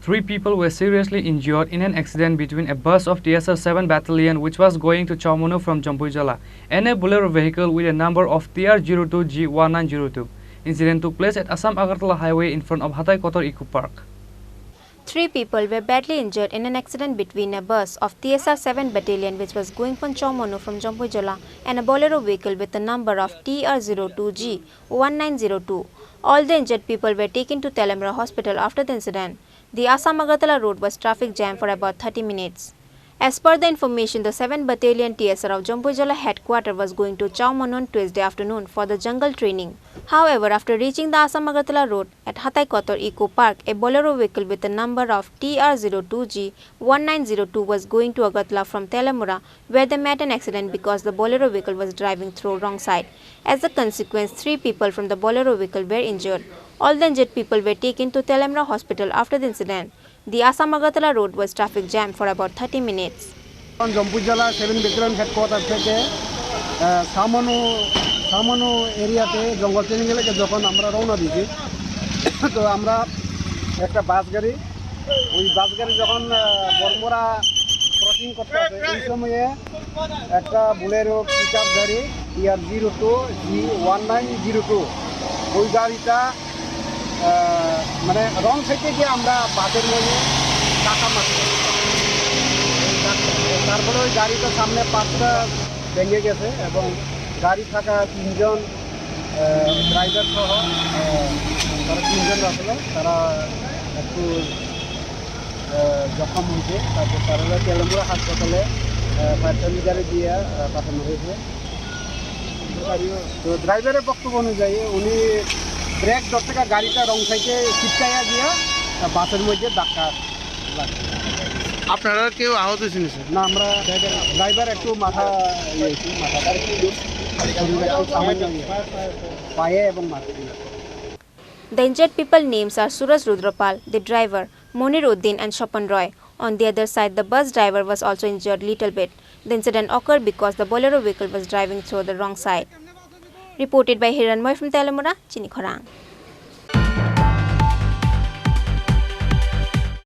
3 people were seriously injured in an accident between a bus of TSR 7 Battalion which was going to Chaumono from Jampujala and a bolero vehicle with a number of TR02G1902. Incident took place at Assam Agartala Highway in front of Hatai Kotor Eco Park. 3 people were badly injured in an accident between a bus of TSR 7 Battalion which was going from Chaumono from Jampujala and a bolero vehicle with a number of TR02G1902. All the injured people were taken to Telamra Hospital after the incident. The Assam-Agartala road was traffic jam for about 30 minutes. As per the information, the 7th Battalion TSR of Jampujala headquarters was going to Chaumono on Tuesday afternoon for the jungle training. However, after reaching the Assam-Agartala road at Hatai Kotor Eco Park, a bolero vehicle with a number of TR02G1902 was going to Agartala from Telamura, where they met an accident because the bolero vehicle was driving through wrong side. As a consequence, 3 people from the bolero vehicle were injured. All the injured people were taken to Telamra Hospital after the incident. The Assam-Agartala road was traffic jam for about 30 minutes. Jampujala 7 Battalion headquarters থেকে সামনো এরিয়াতে জঙ্গল training এ লেগে যখন আমরা রওনা দিয়েছি তো আমরা একটা বাস গাড়ি যখন বর্মরা ক্রসিং করতে আসে এই সময়ে একটা বুলেরো পিকআপ গাড়ি TR02G1902 ওই গাড়িটা মানে রং থেকে গিয়ে আমরা বাসের মধ্যে টাকা মারছি তারপরে ওই গাড়িটার সামনে পাঁচটা ভেঙে গেছে এবং গাড়ি থাকা 3 জন ড্রাইভার সহ তারা 3 জন আসলে তারা একটু জখম হয়েছে তারপর তারা তেলেমুড়া হাসপাতালে প্রাথমিক গাড়ি দিয়ে পাঠানো হয়েছে তো ড্রাইভারের বক্তব্য অনুযায়ী উনি ব্রেক ধরতে গাড়িটা রং সাইডে ছিটকাইয়া দিয়ে বাসের মধ্যে ধাক্কা লাগছে। আপনারা কেউ আহত হয়েছেন স্যার? না, আমরা ড্রাইভার একটু পায়ে এবং মাথা। The injured people names are Suraj Rudrapal, the driver, Monir Uddin and Shopan Roy. On the other side, the bus driver was also injured little bit. The incident occurred because the bolero vehicle was driving through the wrong side. Reported by Hiranmoy from Telamura, Chini Khorang.